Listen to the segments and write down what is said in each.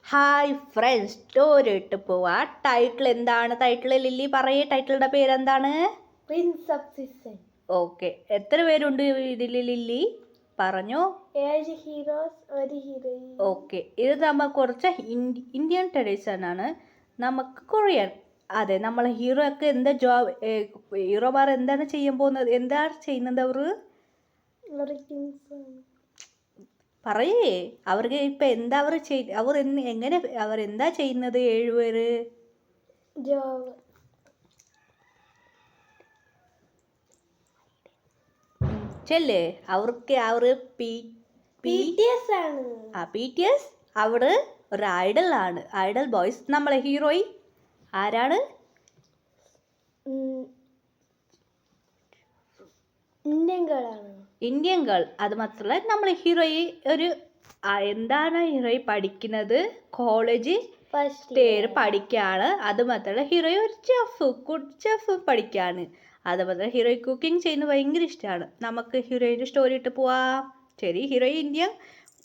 Hi friends, story ഇട്ട് പോവാ. Title എന്താണ്? ടൈറ്റിൽ ലില്ലി പറയേ, ടൈറ്റിലിന്റെ പേരെന്താണ്? Prince off season. ഓക്കെ, എത്ര പേരുണ്ട് ഇതിൽ ലില്ലി പറഞ്ഞു? 7 ഹീറോസ്, 1 ഹീറോയിൻ. ഓക്കെ, ഇത് നമ്മൾ കുറച്ച് ഇന്ത്യൻ ട്രഡീഷൻ ആണ്. നമുക്ക് കൊറിയൻ. അതെ, നമ്മളെ ഹീറോ ഒക്കെ എന്താ ജോബ്, ഹീറോമാർ എന്താണ് ചെയ്യാൻ പോകുന്നത്, എന്താണ് ചെയ്യുന്നത് അവർ? പറയേ, അവർക്ക് ഇപ്പൊ എന്താ അവർ എങ്ങനെ അവരെന്താ ചെയ്യുന്നത്? 7 പേര് ചെല്ലേ അവർക്ക് BTS അവിടെ ഒരു ഐഡൽ ആണ്, ഐഡൽ ബോയ്സ്. നമ്മളെ ഹീറോയിൻ ആരാണ്? Indian girl. അത് മാത്രമല്ല നമ്മളെ ഹീറോയിൻ ഒരു എന്താണ് ഹീറോയിൻ പഠിക്കുന്നത്? കോളേജ് ഫസ്റ്റ് ഇയർ പഠിക്കുകയാണ്. അത് മാത്രമല്ല ഹീറോയിൻ ഒരു ഗുഡ് ചെഫ് പഠിക്കുകയാണ്. അതുപോലെ ഹീറോയിൻ കുക്കിംഗ് ചെയ്യുന്നത് ഭയങ്കര ഇഷ്ടമാണ്. നമുക്ക് ഹീറോയിൻ്റെ സ്റ്റോറി ഇട്ട് പോവാം. ശരി, heroine Indian,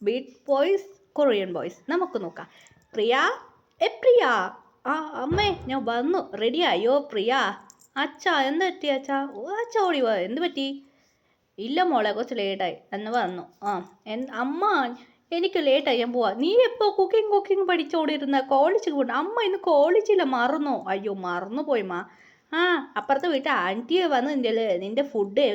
beat boys Korean boys. നമുക്ക് നോക്കാം. പ്രിയ, പ്രിയ, ആ അമ്മേ ഞാൻ വന്നു, റെഡിയായോ പ്രിയ? അച്ഛാ എന്ത് പറ്റി അച്ഛാ? അച്ഛാ ഓടി പോയോ, എന്ത് പറ്റി? ഇല്ല മോളെ, കുറച്ച് ലേറ്റായി എന്ന് വന്നു. അമ്മ എനിക്ക് ലേറ്റായി, ഞാൻ പോവാ. നീ എപ്പോൾ കുക്കിംഗ് പഠിച്ചോണ്ടിരുന്ന? കോളേജിൽ പോകണ്ട? അമ്മ ഇന്ന് കോളേജില്ല, മറന്നോ? അയ്യോ മറന്നു പോയി മാ. അപ്പുറത്തെ വീട്ടിൽ ആൻറ്റിയെ വന്ന് നിന്റെ ഫുഡ്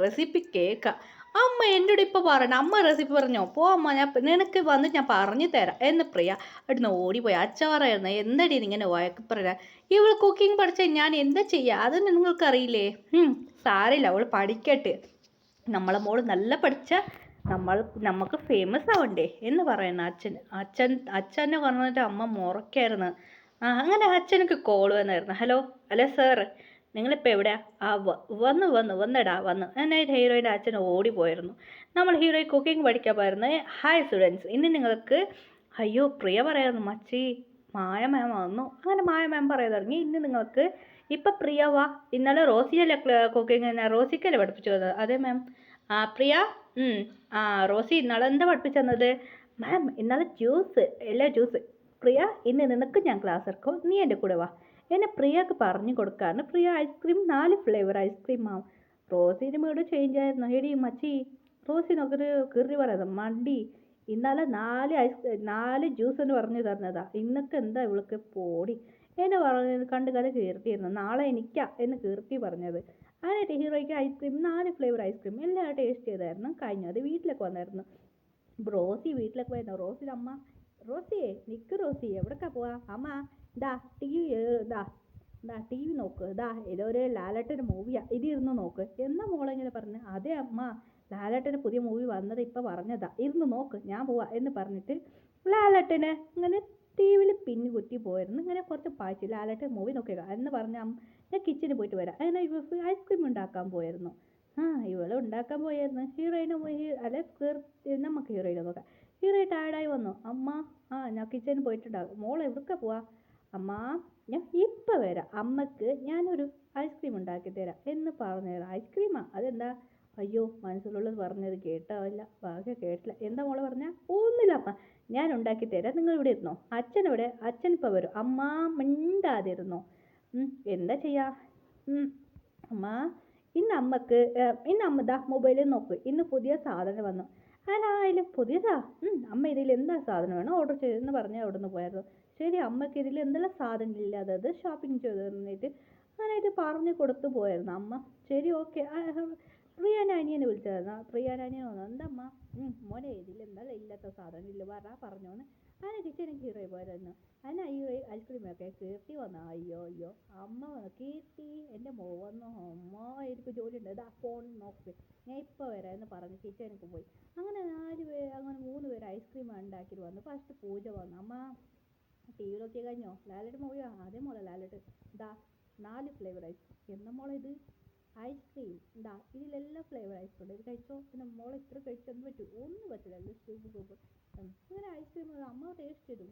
റെസിപ്പി കേൾക്കാം. അമ്മ എന്നോട് ഇപ്പോൾ പറയണ്ട, അമ്മ റെസിപ്പി പറഞ്ഞോ? പോ അമ്മ, നിനക്ക് വന്ന് ഞാൻ പറഞ്ഞു തരാം എന്ന് പ്രിയ അവിടുന്ന് ഓടിപ്പോയി. അച്ഛ പറയുന്നു, എന്തടി ഇങ്ങനെ വഴക്ക് പറയാ? ഇവൾ കുക്കിംഗ് പഠിച്ചാൽ ഞാൻ എന്താ ചെയ്യുക? അത് നിങ്ങൾക്കറിയില്ലേ? സാരമില്ല, അവൾ പഠിക്കട്ടെ. നമ്മളെ മോള് നല്ല പഠിച്ച നമുക്ക് ഫേമസ് ആവണ്ടേ എന്ന് പറയുന്ന അച്ഛനെ പറഞ്ഞിട്ട് അമ്മ മുറക്കായിരുന്നു. അങ്ങനെ അച്ഛനക്ക് കോൾ വന്നായിരുന്നു. ഹലോ സാർ, നിങ്ങളിപ്പോൾ എവിടെയാ? വന്നടാ എന്നെ ഹീറോയിൻ്റെ അച്ഛൻ ഓടിപ്പോയിരുന്നു. നമ്മൾ ഹീറോയിൻ കുക്കിംഗ് പഠിക്കാൻ പോയിരുന്നു. ഹായ് സ്റ്റുഡൻസ്, ഇന്ന് നിങ്ങൾക്ക് അയ്യോ പ്രിയ പറയായിരുന്നു മച്ചി, മായ മാം വന്നു. അങ്ങനെ മായ മാം പറയാൻ തുടങ്ങി. ഇന്ന് നിങ്ങൾക്ക് ഇപ്പം പ്രിയ വാ, ഇന്നലെ റോസിയല്ലേ കുക്കിംഗ്, റോസിക്കല്ലേ പഠിപ്പിച്ചു തന്നത്? അതെ മാം. പ്രിയ, റോസി ഇന്നാളെ എന്താ പഠിപ്പിച്ചു തന്നത്? മാം ഇന്നാളെ ജ്യൂസ്. പ്രിയ, ഇന്ന് നിനക്ക് ഞാൻ ക്ലാസ് എടുക്കും, നീ എൻ്റെ കൂടെ വാ. എന്നെ പ്രിയക്ക് പറഞ്ഞു കൊടുക്കാറുണ്ട്. പ്രിയ ഐസ്ക്രീം 4 ഫ്ലേവർ ഐസ്ക്രീം ആവും. റോസിൻ്റെ മൂഡ് ചേഞ്ച് ആയിരുന്നു. എടി മച്ചി, റോസി നോക്കൊരു കീറി പറയുന്നത് മണ്ടി. ഇന്നലെ 4 ജ്യൂസ് എന്ന് പറഞ്ഞു തരുന്നതാ, ഇന്നൊക്കെ എന്താ ഇവൾക്ക് പോടി എന്നെ പറഞ്ഞത് കണ്ട് കീർത്തിയിരുന്നു. നാളെ എനിക്കാ എന്ന് കീർത്തി പറഞ്ഞത്. അതിനായിട്ട് ഹീറോയ്ക്ക് ഐസ്ക്രീം 4 ഫ്ലേവർ ഐസ്ക്രീം എല്ലാം ടേസ്റ്റ് ചെയ്തായിരുന്നു. കഴിഞ്ഞത് വീട്ടിലേക്ക് വന്നായിരുന്നു. റോസി വീട്ടിലേക്ക് പോയിരുന്നു. റോസിൻ്റെ അമ്മ, റോസിയെ നിൽക്ക്, റോസി എവിടേക്കാ പോവാ? അമ്മ ടി വി നോക്ക്, ഇതൊരു ലാലേട്ടൻ്റെ മൂവിയാ, ഇതിരുന്ന് നോക്ക്. എന്നാ മോളെ ഇങ്ങനെ പറഞ്ഞു? അതെ അമ്മ, ലാലേട്ടൻ്റെ പുതിയ മൂവി വന്നത് ഇപ്പം പറഞ്ഞതാ, ഇരുന്ന് നോക്ക്, ഞാൻ പോവാ എന്ന് പറഞ്ഞിട്ട് ലാലേട്ടന് ഇങ്ങനെ ടി വിയിൽ പിന്നു കുത്തി പോയിരുന്നു. ഇങ്ങനെ കുറച്ച് പാഴ്ച ലാലേട്ടൻ മൂവി നോക്കിയേക്കാം എന്ന് പറഞ്ഞ ഞാൻ കിച്ചണിൽ പോയിട്ട് വരാം. അങ്ങനെ ഐസ്ക്രീം ഉണ്ടാക്കാൻ പോയിരുന്നു. ഇവള് ഉണ്ടാക്കാൻ പോയായിരുന്നു. ഹീറോയിനെ നമുക്ക് ഹീറോയിനെ നോക്കാം. ഹീറോയിൻ ടയർഡായി വന്നു. അമ്മ ഞാൻ കിച്ചണിൽ പോയിട്ടുണ്ടാകും. മോൾ എവിടേക്കാ പോവാ? അമ്മ ഞാൻ ഇപ്പം വരാം, അമ്മക്ക് ഞാനൊരു ഐസ്ക്രീം ഉണ്ടാക്കി തരാം എന്ന് പറഞ്ഞു തരാം. ഐസ്ക്രീമാ? അതെന്താ? അയ്യോ മനസ്സിലുള്ളത് പറഞ്ഞത് കേട്ടാവില്ല, ഭാഗ്യം കേട്ടില്ല. എന്താ മോളെ പറഞ്ഞ? ഒന്നുമില്ല അമ്മ, ഞാൻ ഉണ്ടാക്കി തരാം, നിങ്ങൾ ഇവിടെ ഇരുന്നോ. അച്ഛനെവിടെ? അച്ഛൻ ഇപ്പം വരും. അമ്മ മിണ്ടാതിരുന്നോ. എന്താ ചെയ്യാ? അമ്മ ഇന്ന് അമ്മ മൊബൈലിൽ നോക്ക്, ഇന്ന് പുതിയ സാധനം വന്നു. അതിനായാലും പുതിയതാ? അമ്മ ഇതിൽ എന്താ സാധനം വേണം ഓർഡർ ചെയ്തെന്ന് പറഞ്ഞ് അവിടെ നിന്ന് പോയായിരുന്നു. ശരി, അമ്മയ്ക്ക് ഇതിൽ എന്തെല്ലാം സാധനം ഇല്ലാത്തത് ഷോപ്പിംഗ് ചെയ്ത് തന്നിട്ട് അങ്ങനെയായിട്ട് പറഞ്ഞു കൊടുത്തു പോയായിരുന്നു അമ്മ. ശരി, ഓക്കെ. പ്രിയാൻ്റെ അനിയനെ വിളിച്ചായിരുന്നു. പ്രിയാൻ്റെ അനിയൻ വന്നു. എന്താ അമ്മ? മോനെ ഇതിൽ എന്തായാലും ഇല്ലാത്ത സാധനം ഇല്ല, പറഞ്ഞോന്ന്. അങ്ങനെ കിച്ചണിൽ ഹീറോയി പോയായിരുന്നു. അതിനാ ഹീറോയി ഐസ്ക്രീമൊക്കെ കീർത്തി വന്നു. അയ്യോ അമ്മ വന്നു. കീർത്തി എൻ്റെ മോ വന്നു. അമ്മ എനിക്ക് ജോലി ഉണ്ട്, ഫോൺ നോക്ക്, ഞാൻ ഇപ്പോൾ വരാം എന്ന് പറഞ്ഞ് കിച്ചണിക്ക് പോയി. അങ്ങനെ 3 പേര് ഐസ്ക്രീം ഉണ്ടാക്കിയിട്ട് വന്നു. ഫസ്റ്റ് പൂജ വന്നു. അമ്മ ടി വി നോക്കി കഴിഞ്ഞോ? ലാലേട്ട് മൂവിയോ? അതേ മോളെ ലാലേട്ട്. 4 ഫ്ലേവർ ഐസ്ക്രീം. എന്നാ മോളെ ഇത് ഐസ്ക്രീം ഇതിലെല്ലാം ഫ്ലേവർ ഐസ്ക്രീം ഉണ്ട്, ഇത് കഴിച്ചോ. പിന്നെ മോളെ ഇത്ര കഴിച്ചൊന്നും ഒന്നും പറ്റില്ല, സൂപ്പ്. അങ്ങനെ ഐസ്ക്രീം അമ്മ ടേസ്റ്റ് ചെയ്തു.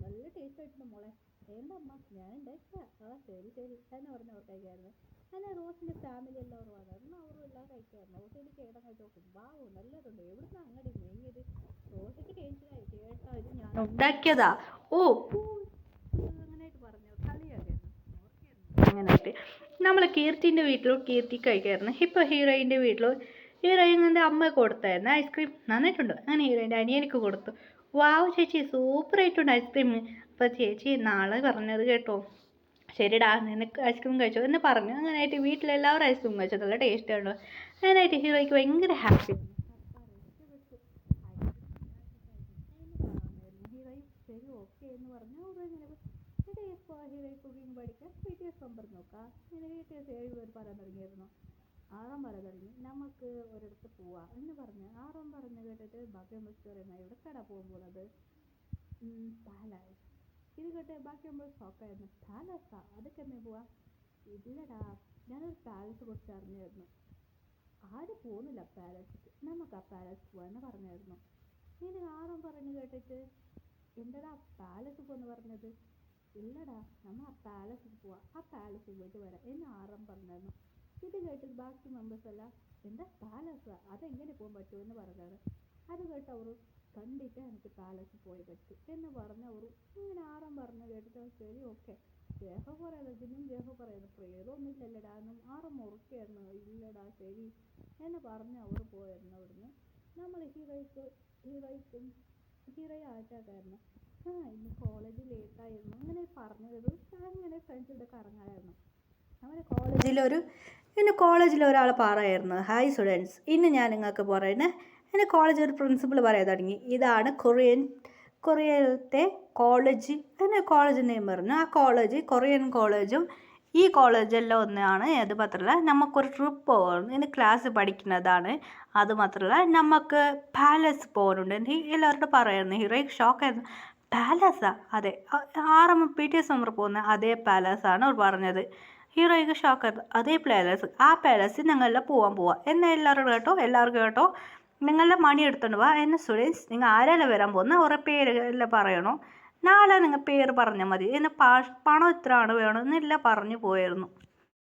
നല്ല ടേസ്റ്റ് ആയിട്ടുണ്ട് മോളെ. എന്താ അമ്മ? ഞാൻ ഉണ്ടാക്കിയ? ശരി എന്ന് പറഞ്ഞ് അവർ കഴിക്കായിരുന്നു. അങ്ങനെ റോസിൻ്റെ ഫാമിലി എല്ലാവരും വന്നായിരുന്നു. അവരും എല്ലാം കഴിക്കായിരുന്നു. റോസിൻ്റെ ചേട്ടൻ കഴിച്ച് നോക്കും. നല്ലതുണ്ട്, എവിടുന്ന് അങ്ങോട്ട് മെയിയത്? റോസിക്ക് ടെൻഷനായി. ചേട്ടാ ഇത് ഞാൻ ഉണ്ടാക്കിയതാ, ഓ അങ്ങനെയായിട്ട് പറഞ്ഞു കളിയായിരുന്നു അങ്ങനെയായിട്ട് നമ്മൾ കീർത്തിൻ്റെ വീട്ടിലും കീർത്തി കഴിക്കായിരുന്നു. ഇപ്പോൾ ഹീറോയിൻ്റെ വീട്ടിലും ഹീറോയിൻ്റെ അമ്മ കൊടുത്തായിരുന്നു ഐസ്ക്രീം. നന്നായിട്ടുണ്ട്. അങ്ങനെ ഹീറോയിൻ്റെ അനിയനിക്ക് കൊടുത്തു. വാവ് ചേച്ചി സൂപ്പറായിട്ടുണ്ട് ഐസ്ക്രീം. അപ്പോൾ ചേച്ചി നാളെ പറഞ്ഞത് കേട്ടോ. ശരിടാ നിനക്ക് ഐസ്ക്രീം കഴിച്ചോ എന്ന് പറഞ്ഞു. അങ്ങനെയായിട്ട് വീട്ടിലെല്ലാവരും ഐസ്ക്രീം കഴിച്ചു. നല്ല ടേസ്റ്റ് ആണല്ലോ. അങ്ങനെയായിട്ട് ഹീറോയ്ക്ക് ഭയങ്കര ഹാപ്പി. ഹീറോയിൻ ശരി ഓക്കെ എന്ന് പറഞ്ഞു. ഇപ്പോൾ ഹീറോയിൻ കുക്കിംഗ് പഠിക്കാൻ വീട്ടിൽ പറഞ്ഞു നോക്കാം. ഇങ്ങനെ വീട്ടിൽ 7 പേർ പറയാൻ തുടങ്ങിയിരുന്നു. 6 പറയാൻ തുടങ്ങി. നമുക്ക് ഒരിടത്ത് പോവാം എന്ന് പറഞ്ഞ് 6 പറഞ്ഞു കേട്ടിട്ട് ബാക്കി പറയുന്നത് എവിടേക്കാടാ പോകുന്നത്? പാലാസ്. ഇത് കേട്ട് ബാക്കിയുമ്പോൾ ഷോക്കായിരുന്നു. പാലസാ? അതൊക്കെ എന്നേ പോവാ? ഇല്ലടാ ഞാനൊരു പാലസ് കുറിച്ച് അറിഞ്ഞായിരുന്നു. ആരും പോകുന്നില്ല പാലസിക്ക്, നമുക്ക് ആ പാലസ് പോവാന്ന് പറഞ്ഞായിരുന്നു. ഇനി 6 പറഞ്ഞു കേട്ടിട്ട് എന്താടാ പാലസ് പോന്ന് പറഞ്ഞത്? ഇല്ലടാ നമ്മൾ ആ പാലസിൽ പോവാം, ആ പാലസിൽ പോയിട്ട് വരാം എന്ന് 6 പറഞ്ഞായിരുന്നു. ഇത് കേട്ടിട്ട് ബാക്കി മെമ്പേഴ്സ് എല്ലാം എന്താ പാലസാ, അതെങ്ങനെ പോകാൻ പറ്റുമെന്ന് പറഞ്ഞാണ്. അത് കേട്ട് അവർ കണ്ടിട്ട് എനിക്ക് പാലസിൽ പോയി പറ്റും എന്ന് പറഞ്ഞവർ ഇങ്ങനെ 6 പറഞ്ഞു കേട്ടിട്ട് ശരി ഓക്കെ. ജേഹ പറയുന്നത് ഇതിനും ജേഹ പറയുന്നത് പ്രേതമൊന്നും ഇല്ലല്ലടാ എന്നും 6 മുറുക്കായിരുന്നു. ഇല്ലടാ ശരി എന്ന് പറഞ്ഞ് അവർ പോയിരുന്നു അവിടുന്ന്. നമ്മൾ ഹീറോയെ ആറ്റാക്കായിരുന്നു. ഇന്ന് കോളേജ് ലേറ്റായിരുന്നു അങ്ങനെ പറഞ്ഞത്. അങ്ങനെ ഫ്രണ്ട്സിൻ്റെ കറങ്ങായിരുന്നു. നമ്മുടെ കോളേജിൽ ഒരാൾ പറയായിരുന്നു, ഹായ് സ്റ്റുഡൻസ്, ഇന്ന് ഞാൻ നിങ്ങൾക്ക് പറയുന്നത് എൻ്റെ കോളേജിൽ ഒരു പ്രിൻസിപ്പൾ പറയാൻ തുടങ്ങി. ഇതാണ് കൊറിയയിലത്തെ കോളേജ്. എൻ്റെ കോളേജ് നെയിം പറഞ്ഞു. ആ കോളേജ് കൊറിയൻ കോളേജും ഈ കോളേജെല്ലാം ഒന്നാണ്. അത് മാത്രമല്ല നമുക്കൊരു ട്രിപ്പ് പോകണം. എൻ്റെ ക്ലാസ് പഠിക്കുന്നതാണ്. അത് മാത്രമല്ല നമുക്ക് പാലസ് പോകുന്നുണ്ട്. എല്ലാവരോടും പറയുന്നു. ഹീറോയ്ക്ക് ഷോക്കായിരുന്നു. പാലസാ? അതെ, 6 PTS മെമ്പർ പോകുന്ന അതേ പാലസാണ് അവർ പറഞ്ഞത്. ഹീറോയ്ക്ക് ഷോക്കായിരുന്നു. അതേ പാലസ്, ആ പാലസിൽ ഞങ്ങളെല്ലാം പോവാം എന്ന് എല്ലാവർക്കും കേട്ടോ. നിങ്ങളുടെ മണി എടുത്തോണ്ട് വാ എന്ന് സ്റ്റുഡൻസ്. നിങ്ങൾ ആരെല്ലാം വരാൻ പോകുന്ന ഓരോ പേര് എല്ലാം പറയണോ. നാളെ നിങ്ങൾ പേര് പറഞ്ഞാൽ മതി എന്ന് പണം എത്രയാണ് വേണമെന്നെല്ലാം പറഞ്ഞു പോയിരുന്നു.